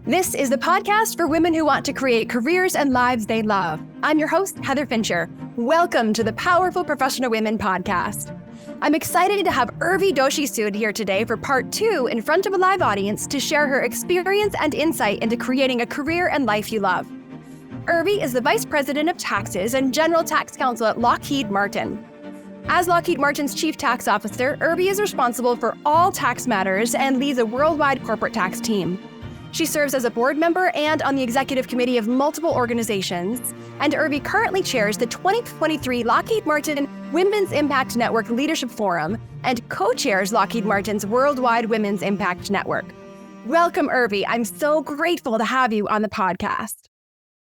This is the podcast for women who want to create careers and lives they love. I'm your host, Heather Fincher. Welcome to the Powerful Professional Women podcast. I'm excited to have Urvi Doshi Sood here today for part 2 in front of a live audience to share her experience and insight into creating a career and life you love. Urvi is the Vice President of Taxes and General Tax Counsel at Lockheed Martin. As Lockheed Martin's Chief Tax Officer, Urvi is responsible for all tax matters and leads a worldwide corporate tax team. She serves as a board member and on the executive committee of multiple organizations, and Urvi currently chairs the 2023 Lockheed Martin Women's Impact Network Leadership Forum and co-chairs Lockheed Martin's Worldwide Women's Impact Network. Welcome, Urvi. I'm so grateful to have you on the podcast.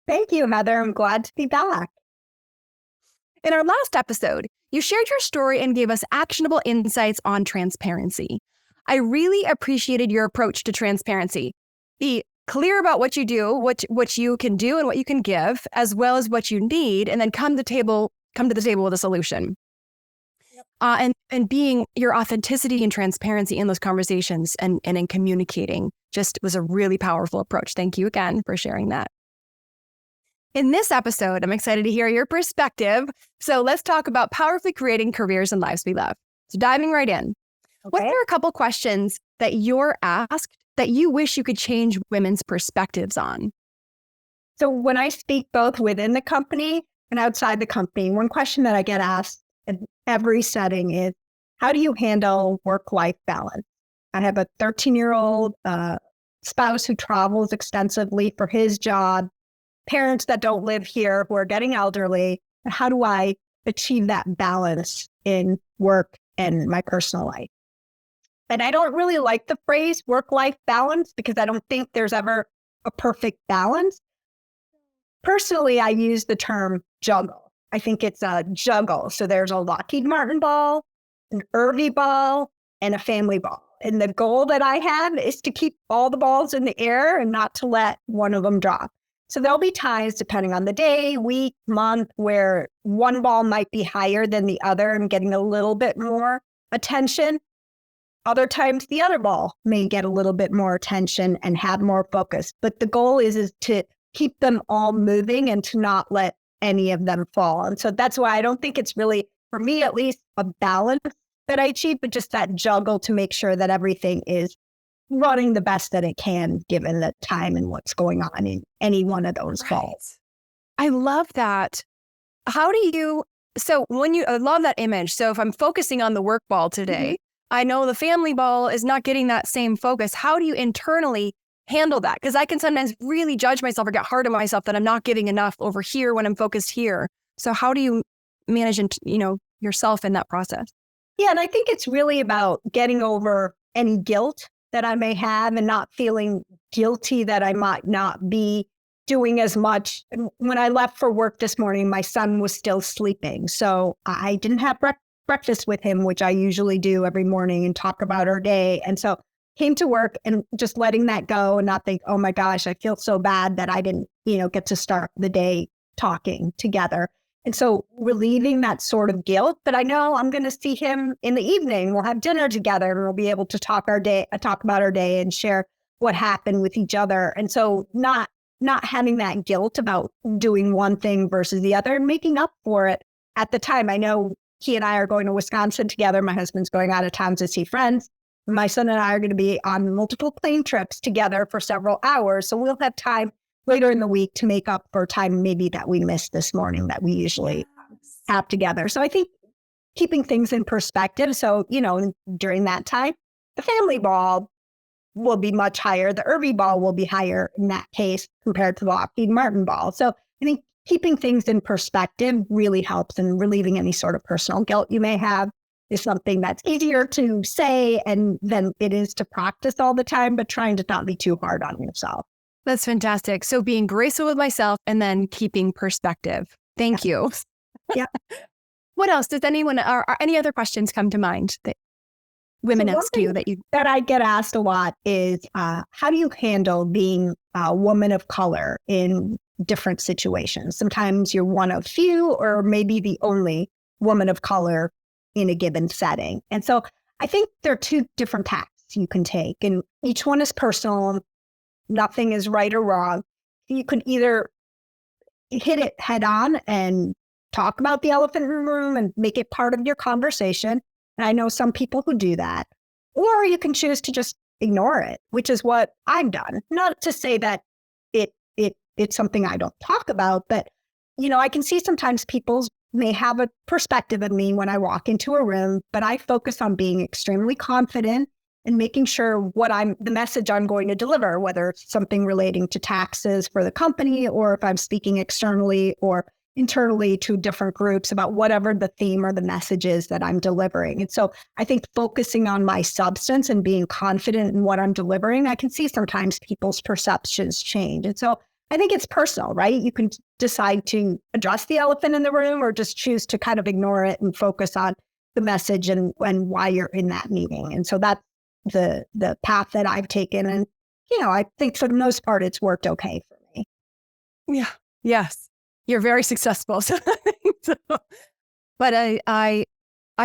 Thank you, Heather. I'm glad to be back. In our last episode, you shared your story and gave us actionable insights on transparency. I really appreciated your approach to transparency. Be clear about what you do, what you can do and what you can give, as well as what you need, and then come to the table with a solution. Yep. And being your authenticity and transparency in those conversations and in communicating just was a really powerful approach. Thank you again for sharing that. In this episode, I'm excited to hear your perspective. So let's talk about powerfully creating careers and lives we love. So diving right in. Okay. What are a couple questions that you're asked that you wish you could change women's perspectives on? So when I speak both within the company and outside the company, one question that I get asked in every setting is, how do you handle work-life balance? I have a 13-year-old spouse who travels extensively for his job, parents that don't live here who are getting elderly. And how do I achieve that balance in work and my personal life? And I don't really like the phrase work-life balance because I don't think there's ever a perfect balance. Personally, I use the term juggle. I think it's a juggle. So there's a Lockheed Martin ball, an Urvi ball, and a family ball. And the goal that I have is to keep all the balls in the air and not to let one of them drop. So there'll be times, depending on the day, week, month, where one ball might be higher than the other and getting a little bit more attention. Other times, the other ball may get a little bit more attention and have more focus. But the goal is to keep them all moving and to not let any of them fall. And so that's why I don't think it's really, for me at least, a balance that I achieve, but just that juggle to make sure that everything is running the best that it can, given the time and what's going on in any one of those balls. I love that. I love that image. So if I'm focusing on the work ball today, I know the family ball is not getting that same focus. How do you internally handle that? Because I can sometimes really judge myself or get hard on myself that I'm not giving enough over here when I'm focused here. So how do you manage, yourself in that process? Yeah, and I think it's really about getting over any guilt that I may have and not feeling guilty that I might not be doing as much. When I left for work this morning, my son was still sleeping. So I didn't have breakfast with him, which I usually do every morning, and talk about our day. And so came to work and just letting that go and not think, oh my gosh, I feel so bad that I didn't, get to start the day talking together. And so relieving that sort of guilt, but I know I'm going to see him in the evening. We'll have dinner together and we'll be able to talk about our day and share what happened with each other. And so not having that guilt about doing one thing versus the other and making up for it at the time. I know he and I are going to Wisconsin together. My husband's going out of town to see friends. My son and I are going to be on multiple plane trips together for several hours. So we'll have time later in the week to make up for time maybe that we missed this morning that we usually have together. So I think keeping things in perspective. So, during that time, the family ball will be much higher. The Urvi ball will be higher in that case compared to the Lockheed Martin ball. So I think keeping things in perspective really helps, and relieving any sort of personal guilt you may have is something that's easier to say and than it is to practice all the time, but trying to not be too hard on yourself. That's fantastic. So being graceful with myself and then keeping perspective. Thank you. Yeah. What else? Does anyone or any other questions come to mind that women ask you that I get asked a lot is how do you handle being a woman of color in different situations? Sometimes you're one of few or maybe the only woman of color in a given setting. And so I think there are two different paths you can take, and each one is personal. nothing is right or wrong. You could either hit it head on and talk about the elephant in the room and make it part of your conversation. And I know some people who do that. Or you can choose to just ignore it, which is what I've done. Not to say that it's something I don't talk about, but I can see sometimes people may have a perspective of me when I walk into a room, but I focus on being extremely confident and making sure the message I'm going to deliver, whether it's something relating to taxes for the company, or if I'm speaking externally or internally to different groups about whatever the theme or the message is that I'm delivering. And so I think focusing on my substance and being confident in what I'm delivering, I can see sometimes people's perceptions change. And so I think it's personal, right? You can decide to address the elephant in the room or just choose to kind of ignore it and focus on the message and why you're in that meeting. And so that's the path that I've taken. And, I think for the most part, it's worked okay for me. Yeah. Yes. You're very successful. But I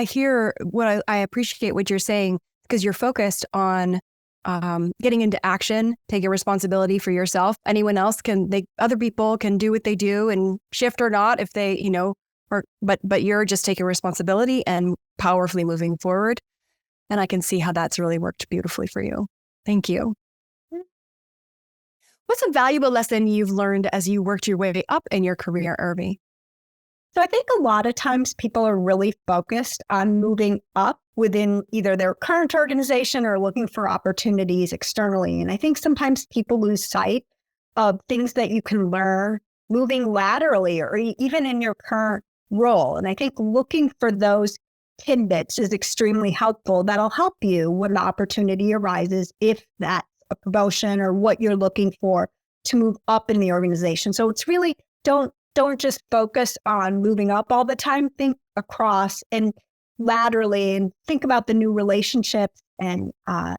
hear what I appreciate what you're saying, because you're focused on getting into action, taking responsibility for yourself. Anyone else other people can do what they do and shift or not if they, but you're just taking responsibility and powerfully moving forward. And I can see how that's really worked beautifully for you. Thank you. What's a valuable lesson you've learned as you worked your way up in your career, Urvi? So I think a lot of times people are really focused on moving up within either their current organization or looking for opportunities externally. And I think sometimes people lose sight of things that you can learn moving laterally or even in your current role. And I think looking for those tidbits is extremely helpful. That'll help you when the opportunity arises, if that's a promotion or what you're looking for to move up in the organization. So it's really don't just focus on moving up all the time. Think across and laterally and think about the new relationships and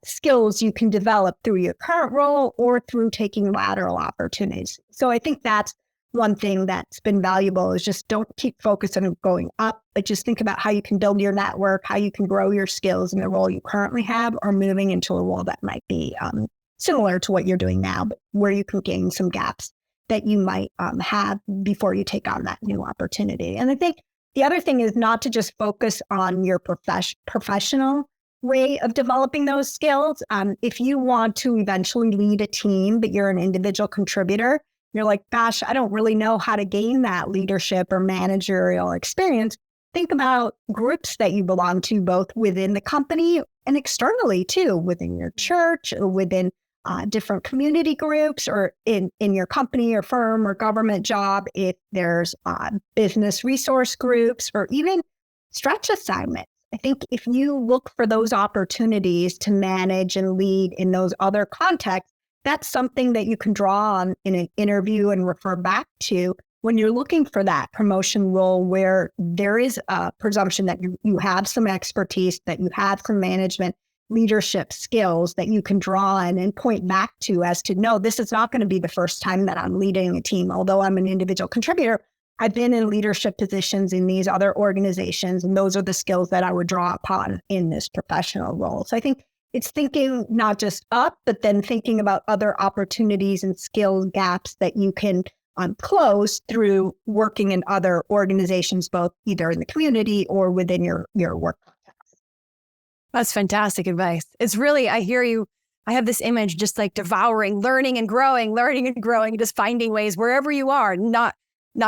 skills you can develop through your current role or through taking lateral opportunities. So I think that's one thing that's been valuable, is just don't keep focusing on going up, but just think about how you can build your network, how you can grow your skills in the role you currently have, or moving into a role that might be similar to what you're doing now, but where you can gain some gaps that you might have before you take on that new opportunity. And I think the other thing is not to just focus on your professional way of developing those skills. If you want to eventually lead a team, but you're an individual contributor, you're like, gosh, I don't really know how to gain that leadership or managerial experience. Think about groups that you belong to, both within the company and externally too, within your church or within different community groups, or in your company or firm or government job, if there's business resource groups or even stretch assignments. I think if you look for those opportunities to manage and lead in those other contexts, that's something that you can draw on in an interview and refer back to when you're looking for that promotion role, where there is a presumption that you have some expertise, that you have some management leadership skills that you can draw on and point back to as to, no, this is not going to be the first time that I'm leading a team. Although I'm an individual contributor, I've been in leadership positions in these other organizations, and those are the skills that I would draw upon in this professional role. So I think it's thinking not just up, but then thinking about other opportunities and skill gaps that you can close through working in other organizations, both either in the community or within your work context. That's fantastic advice. It's really, I hear you. I have this image just like devouring, learning and growing, just finding ways wherever you are, not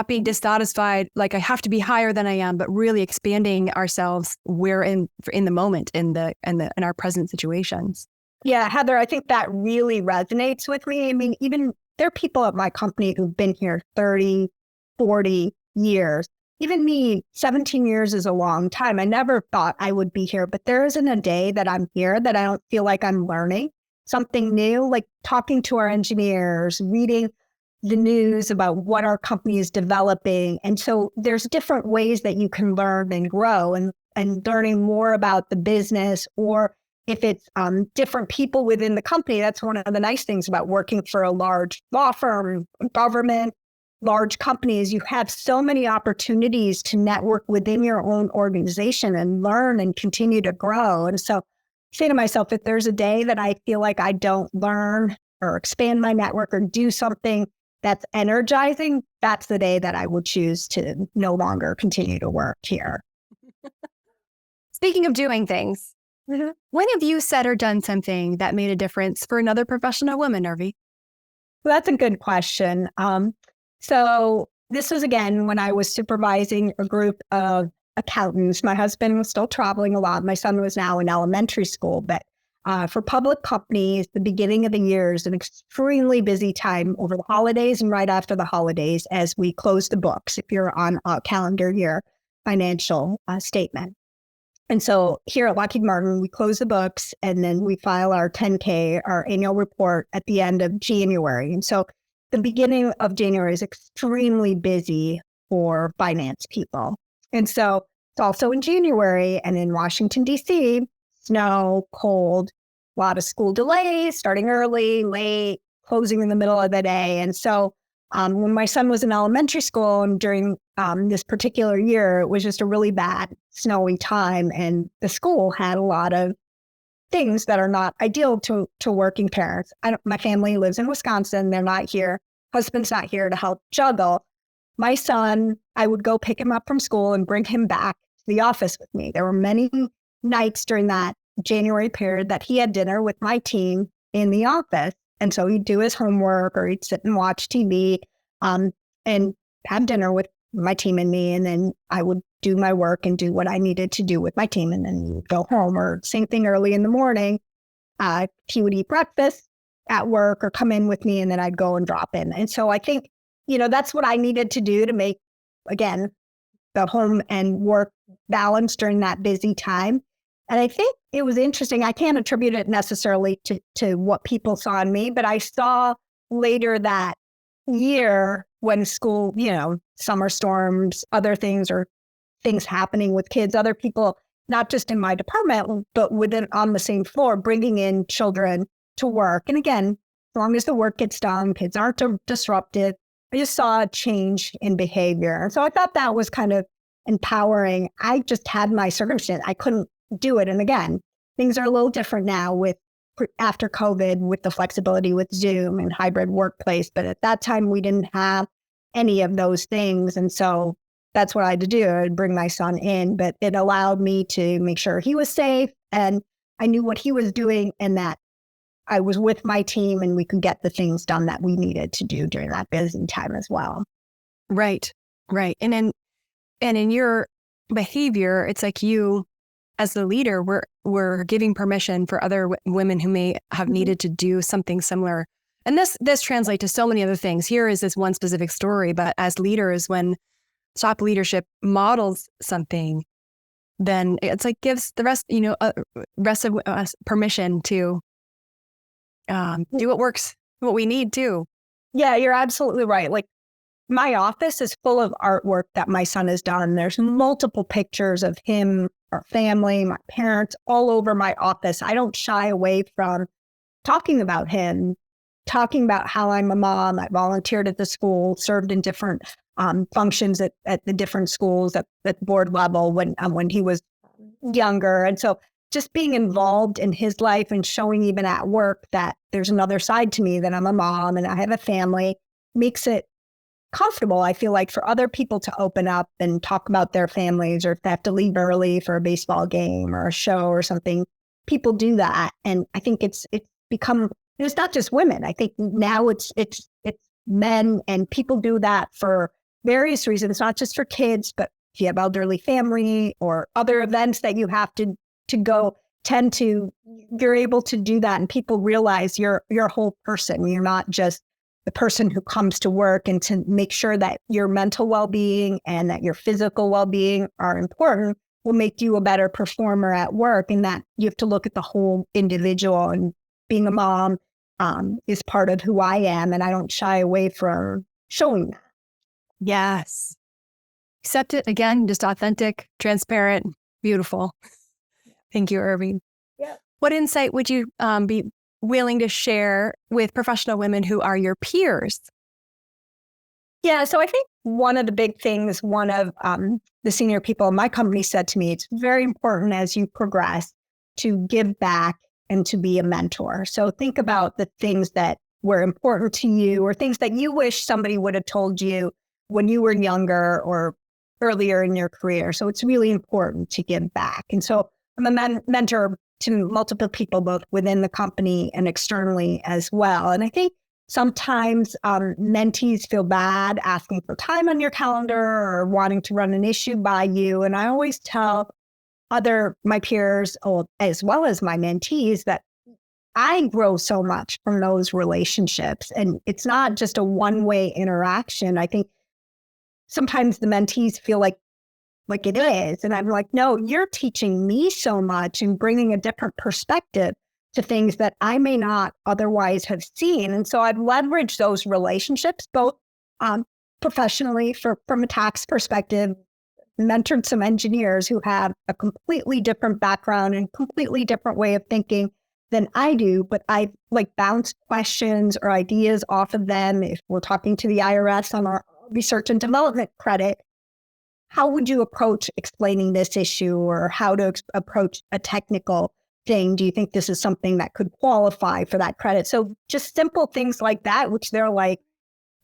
being dissatisfied, like I have to be higher than I am, but really expanding ourselves where in the moment, in our present situations. Yeah, Heather, I think that really resonates with me. I mean, even there are people at my company who've been here 30, 40 years. Even me, 17 years is a long time. I never thought I would be here, but there isn't a day that I'm here that I don't feel like I'm learning something new, like talking to our engineers, reading the news about what our company is developing. And so there's different ways that you can learn and grow, and learning more about the business, or if it's different people within the company. That's one of the nice things about working for a large law firm, government, large companies. You have so many opportunities to network within your own organization and learn and continue to grow. And so I say to myself, if there's a day that I feel like I don't learn or expand my network or do something that's energizing, that's the day that I would choose to no longer continue to work here. Speaking of doing things, when have you said or done something that made a difference for another professional woman, Urvi? Well, that's a good question. So this was, again, when I was supervising a group of accountants. My husband was still traveling a lot. My son was now in elementary school. But for public companies, the beginning of the year is an extremely busy time over the holidays and right after the holidays as we close the books, if you're on a calendar year financial statement. And so here at Lockheed Martin, we close the books and then we file our 10K, our annual report at the end of January. And so the beginning of January is extremely busy for finance people. And so it's also in January and in Washington, D.C., snow, cold, a lot of school delays, starting early, late, closing in the middle of the day. And so when my son was in elementary school and during this particular year, it was just a really bad snowy time. And the school had a lot of things that are not ideal to working parents. My family lives in Wisconsin. They're not here. Husband's not here to help juggle. My son, I would go pick him up from school and bring him back to the office with me. There were many nights during that January period that he had dinner with my team in the office. And so he'd do his homework or he'd sit and watch TV and have dinner with my team and me. And then I would do my work and do what I needed to do with my team and then go home. Or same thing early in the morning. He would eat breakfast at work or come in with me and then I'd go and drop in. And so I think, that's what I needed to do to make, again, the home and work balance during that busy time. And I think it was interesting. I can't attribute it necessarily to what people saw in me, but I saw later that year when school, summer storms, other things or things happening with kids, other people, not just in my department, but on the same floor, bringing in children to work. And again, as long as the work gets done, kids aren't disrupted. I just saw a change in behavior. And so I thought that was kind of empowering. I just had my circumstance. I couldn't do it. And again, things are a little different now after COVID with the flexibility with Zoom and hybrid workplace. But at that time, we didn't have any of those things. And so that's what I had to do. I'd bring my son in, but it allowed me to make sure he was safe and I knew what he was doing and that I was with my team and we could get the things done that we needed to do during that busy time as well. Right. And in your behavior, it's like you, as the leader, we're giving permission for other women who may have needed to do something similar. And this translates to so many other things. Here is this one specific story, but as leaders, when top leadership models something, then it's like gives the rest of us permission to do what works, what we need to. Yeah, you're absolutely right. Like my office is full of artwork that my son has done. There's multiple pictures of him, our family, my parents, all over my office. I don't shy away from talking about him, talking about how I'm a mom. I volunteered at the school, served in different functions at the different schools at the board level when he was younger. And so just being involved in his life and showing even at work that there's another side to me, that I'm a mom and I have a family, makes it comfortable, I feel like, for other people to open up and talk about their families, or if they have to leave early for a baseball game or a show or something. People do that. And I think it's become, it's not just women. I think now it's men, and people do that for various reasons. It's not just for kids, but if you have elderly family or other events that you have to go you're able to do that. And people realize you're a whole person. You're not just the person who comes to work, and to make sure that your mental well-being and that your physical well-being are important will make you a better performer at work. And that you have to look at the whole individual, and being a mom is part of who I am. And I don't shy away from showing that. Yes. Accept it again, just authentic, transparent, beautiful. Thank you, Urvi. Yeah. What insight would you be willing to share with professional women who are your peers? Yeah, so I think one of the big things, one of the senior people in my company said to me, it's very important as you progress to give back and to be a mentor. So think about the things that were important to you, or things that you wish somebody would have told you when you were younger or earlier in your career. So it's really important to give back. And so I'm a mentor to multiple people, both within the company and externally as well. And I think sometimes mentees feel bad asking for time on your calendar or wanting to run an issue by you. And I always tell my peers, as well as my mentees, that I grow so much from those relationships. And it's not just a one-way interaction. I think sometimes the mentees feel like it is. And I'm like, no, you're teaching me so much and bringing a different perspective to things that I may not otherwise have seen. And so I've leveraged those relationships, both professionally from a tax perspective, mentored some engineers who have a completely different background and completely different way of thinking than I do, but I bounce questions or ideas off of them. If we're talking to the IRS on our research and development credit, how would you approach explaining this issue, or how to approach a technical thing? Do you think this is something that could qualify for that credit? So just simple things like that, which they're like,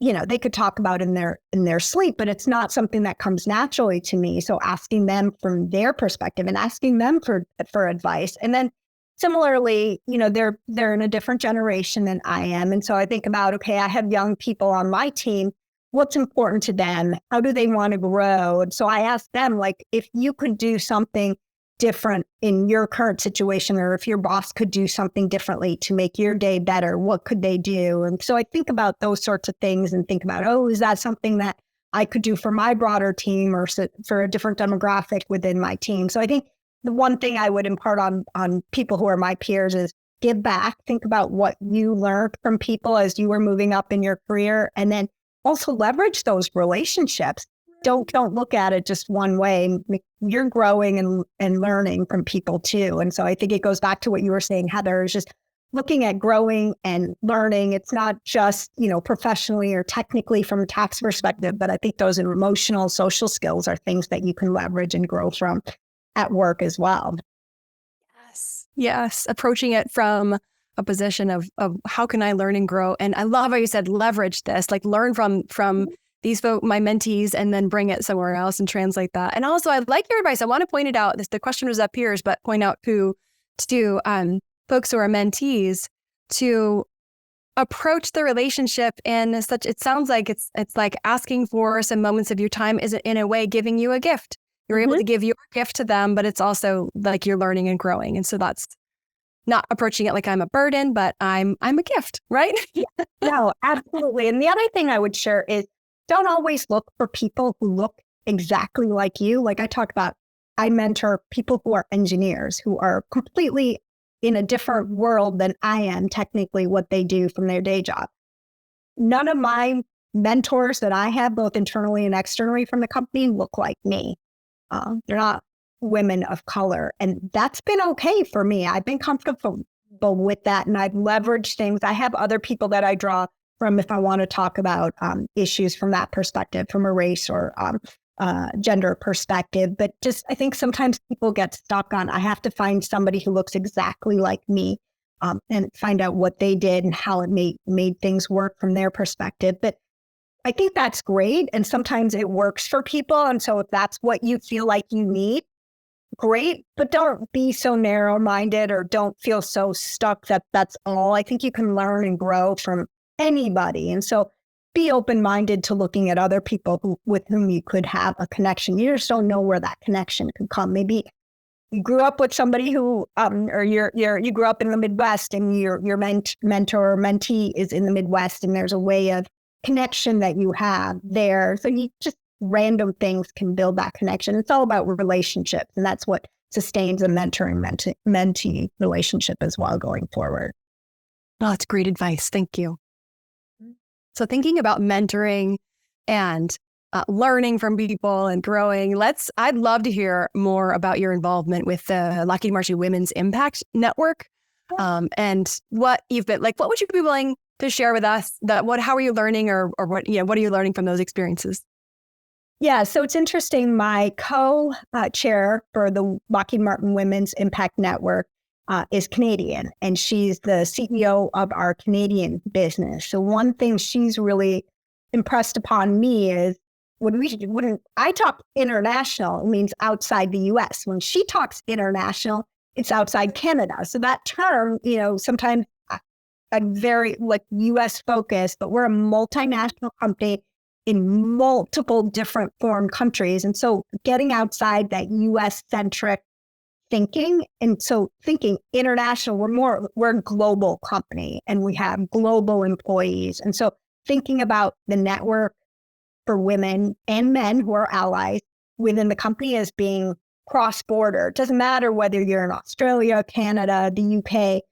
they could talk about in their sleep, but it's not something that comes naturally to me. So asking them from their perspective and asking them for advice. And then similarly, they're in a different generation than I am. And so I think about, okay, I have young people on my team. What's important to them? How do they want to grow? And so I asked them, if you could do something different in your current situation, or if your boss could do something differently to make your day better, what could they do? And so I think about those sorts of things and think about, is that something that I could do for my broader team or for a different demographic within my team? So I think the one thing I would impart on people who are my peers is give back. Think about what you learned from people as you were moving up in your career, and then also leverage those relationships. Don't look at it just one way. You're growing and learning from people too. And so I think it goes back to what you were saying, Heather, is just looking at growing and learning. It's not just, professionally or technically from a tax perspective, but I think those emotional, social skills are things that you can leverage and grow from at work as well. Yes. Approaching it from a position of how can I learn and grow? And I love how you said leverage this, learn from these folks, my mentees, and then bring it somewhere else and translate that. And also, I like your advice. I want to point it out. The question was up peers, but point out to folks who are mentees to approach the relationship in such. It sounds like it's like asking for some moments of your time is in a way giving you a gift. You're able to give your gift to them, but it's also like you're learning and growing. And so that's not approaching it like I'm a burden, but I'm a gift, right? No, absolutely. And the other thing I would share is don't always look for people who look exactly like you. Like I talk about, I mentor people who are engineers who are completely in a different world than I am, technically what they do from their day job. None of my mentors that I have, both internally and externally from the company, look like me. They're not women of color. And that's been okay for me. I've been comfortable with that. And I've leveraged things. I have other people that I draw from if I want to talk about issues from that perspective, from a race or gender perspective. But just, I think sometimes people get stuck on, I have to find somebody who looks exactly like me and find out what they did and how it made things work from their perspective. But I think that's great. And sometimes it works for people. And so if that's what you feel like you need, great. But don't be so narrow-minded or don't feel so stuck that that's all. I think you can learn and grow from anybody. And so be open-minded to looking at other people with whom you could have a connection. You just don't know where that connection could come. Maybe you grew up with somebody who, or you grew up in the Midwest and your mentor or mentee is in the Midwest, and there's a way of connection that you have there. So you just random things can build that connection. It's all about relationships, and that's what sustains a mentor-mentee relationship as well going forward. Oh, that's great advice. Thank you. So thinking about mentoring and learning from people and growing, I'd love to hear more about your involvement with the Lockheed Martin Women's Impact Network and what you've been like. What would you be willing to share with us? How are you learning, or what are you learning from those experiences? Yeah, so it's interesting. My co-chair for the Lockheed Martin Women's Impact Network is Canadian, and she's the CEO of our Canadian business. So one thing she's really impressed upon me is when I talk international, it means outside the US. When she talks international, it's outside Canada. So that term, sometimes I'm very like US focused, but we're a multinational company in multiple different foreign countries. And so getting outside that US centric thinking. And so thinking international, we're a global company and we have global employees. And so thinking about the network for women and men who are allies within the company as being cross-border. It doesn't matter whether you're in Australia, Canada, the UK.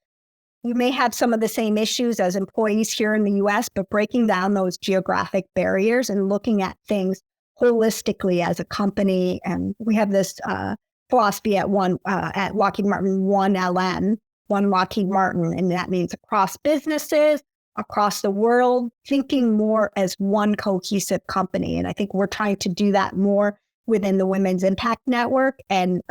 You may have some of the same issues as employees here in the US, but breaking down those geographic barriers and looking at things holistically as a company. And we have this philosophy at Lockheed Martin, 1LM, one Lockheed Martin, and that means across businesses, across the world, thinking more as one cohesive company. And I think we're trying to do that more within the Women's Impact Network. And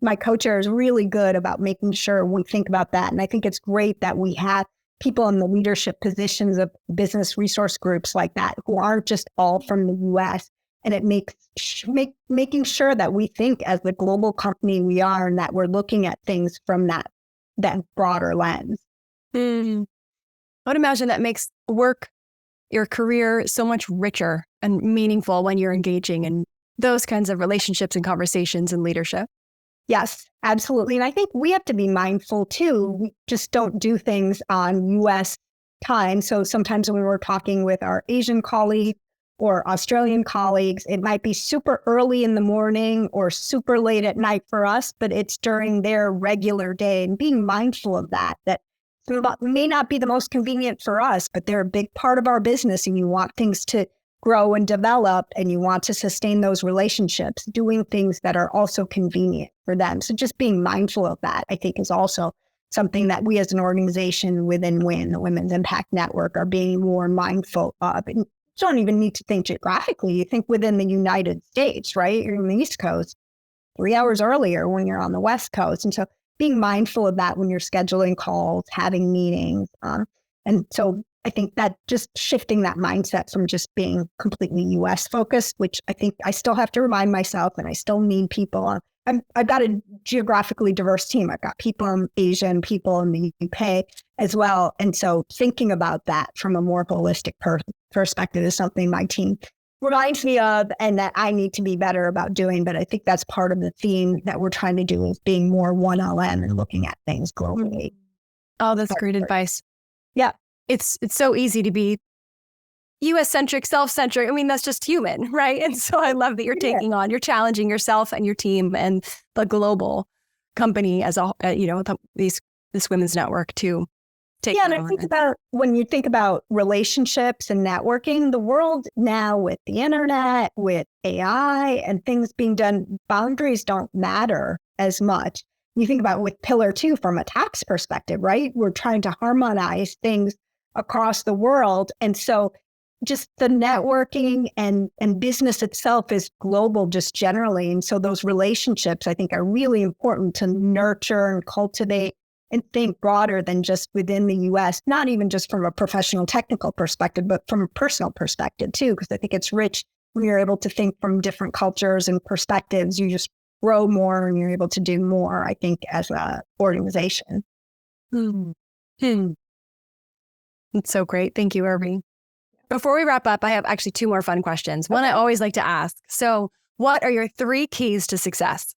my co-chair is really good about making sure we think about that. And I think it's great that we have people in the leadership positions of business resource groups like that who aren't just all from the US. And it makes making sure that we think as the global company we are and that we're looking at things from that broader lens. I would imagine that makes your career so much richer and meaningful when you're engaging in those kinds of relationships and conversations and leadership. Yes, absolutely. And I think we have to be mindful too. We just don't do things on US time. So sometimes when we're talking with our Asian colleagues or Australian colleagues, it might be super early in the morning or super late at night for us, but it's during their regular day, and being mindful of that may not be the most convenient for us, but they're a big part of our business and you want things to grow and develop and you want to sustain those relationships, doing things that are also convenient for them. So just being mindful of that, I think, is also something that we as an organization within WIN, the Women's Impact Network, are being more mindful of. And you don't even need to think geographically. You think within the United States, right? You're on the East Coast 3 hours earlier when you're on the West Coast. And so being mindful of that when you're scheduling calls, having meetings. And so I think that just shifting that mindset from just being completely US focused, which I think I still have to remind myself, and I still need people. I've got a geographically diverse team. I've got people in Asia and people in the UK as well. And so thinking about that from a more holistic perspective is something my team reminds me of and that I need to be better about doing. But I think that's part of the theme that we're trying to do, is being more 1LM and looking at things globally. Oh, that's great advice. Yeah. It's so easy to be US-centric, self-centric. I mean, that's just human, right? And so I love that you're challenging yourself and your team and the global company as this women's network to take. Yeah, and I think about when you think about relationships and networking, the world now with the internet, with AI and things being done, boundaries don't matter as much. You think about with Pillar 2 from a tax perspective, right? We're trying to harmonize things across the world. And so just the networking and business itself is global just generally. And so those relationships, I think, are really important to nurture and cultivate and think broader than just within the US, not even just from a professional technical perspective, but from a personal perspective too, because I think it's rich when you're able to think from different cultures and perspectives. You just grow more and you're able to do more, I think, as an organization. It's so great. Thank you, Urvi. Before we wrap up, I have actually 2 more fun questions. One I always like to ask. So what are your 3 keys to success?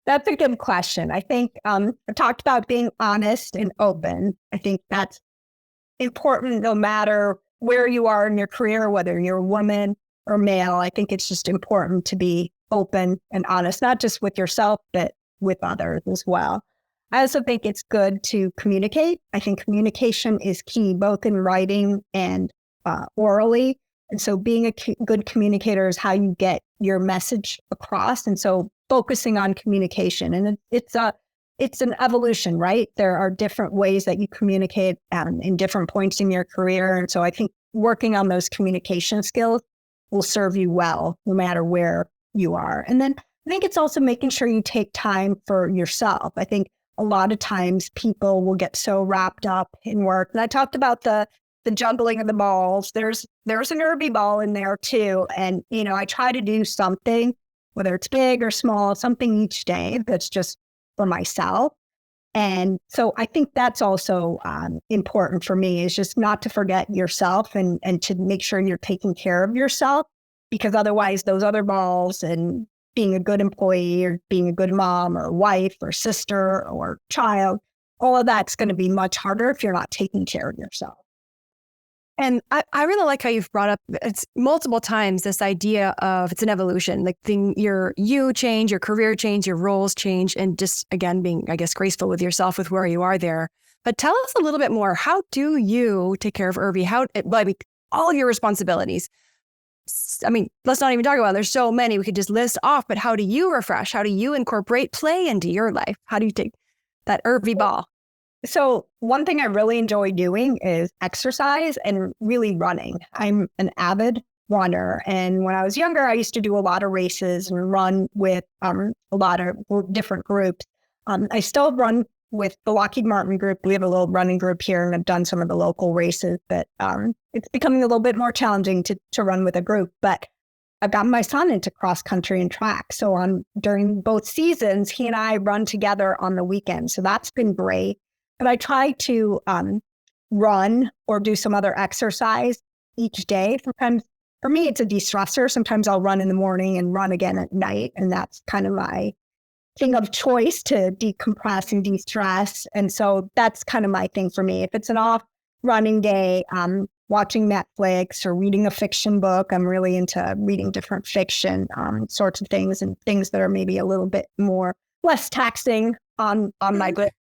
That's a good question. I think I talked about being honest and open. I think that's important no matter where you are in your career, whether you're a woman or male. I think it's just important to be open and honest, not just with yourself, but with others as well. I also think it's good to communicate. I think communication is key, both in writing and orally. And so being a good communicator is how you get your message across. And so focusing on communication, and it's an evolution, right? There are different ways that you communicate in different points in your career. And so I think working on those communication skills will serve you well, no matter where you are. And then I think it's also making sure you take time for yourself. I think a lot of times people will get so wrapped up in work. And I talked about the juggling of the balls. There's an Urvi ball in there too. And, I try to do something, whether it's big or small, something each day that's just for myself. And so I think that's also important for me, is just not to forget yourself and to make sure you're taking care of yourself, because otherwise those other balls and being a good employee or being a good mom or wife or sister or child, all of that's going to be much harder if you're not taking care of yourself. And I really like how you've brought up it's multiple times this idea of it's an evolution, like you change, your career change, your roles change, and just again being, I guess, graceful with yourself with where you are there. But tell us a little bit more. How do you take care of Urvi? All of your responsibilities. Let's not even talk about it. There's so many we could just list off. But how do you refresh? How do you incorporate play into your life? How do you take that Urvi ball? So one thing I really enjoy doing is exercise and really running. I'm an avid runner. And when I was younger, I used to do a lot of races and run with a lot of different groups. I still run with the Lockheed Martin group. We have a little running group here, and I've done some of the local races, but it's becoming a little bit more challenging to run with a group. But I've gotten my son into cross country and track. So during both seasons, he and I run together on the weekend. So that's been great. But I try to run or do some other exercise each day. Sometimes, for me, it's a de-stressor. Sometimes I'll run in the morning and run again at night. And that's kind of my thing of choice to decompress and de-stress. And so that's kind of my thing for me. If it's an off running day, watching Netflix or reading a fiction book. I'm really into reading different fiction sorts of things, and things that are maybe a little bit less taxing on my good.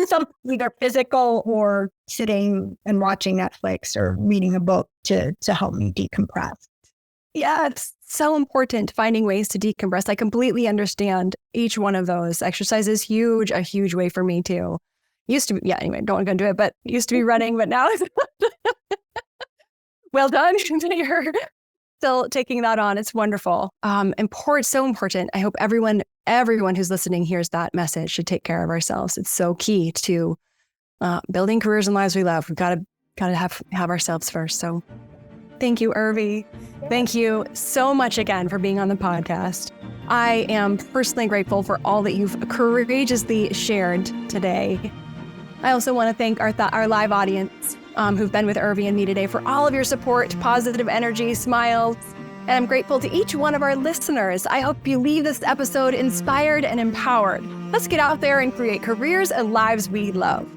Some either physical or sitting and watching Netflix or reading a book to help me decompress. Yeah, it's so important finding ways to decompress. I completely understand each one of those. Exercise is a huge way for me too. Used to be, anyway, don't want to go into it, but used to be running, but now it's well done. You're still taking that on. It's wonderful. So important. I hope everyone who's listening hears that message to take care of ourselves. It's so key to building careers and lives we love. We've got to have ourselves first. So thank you, Urvi. Thank you so much again for being on the podcast. I am personally grateful for all that you've courageously shared today. I also want to thank our live audience who've been with Urvi and me today for all of your support, positive energy, smiles. And I'm grateful to each one of our listeners. I hope you leave this episode inspired and empowered. Let's get out there and create careers and lives we love.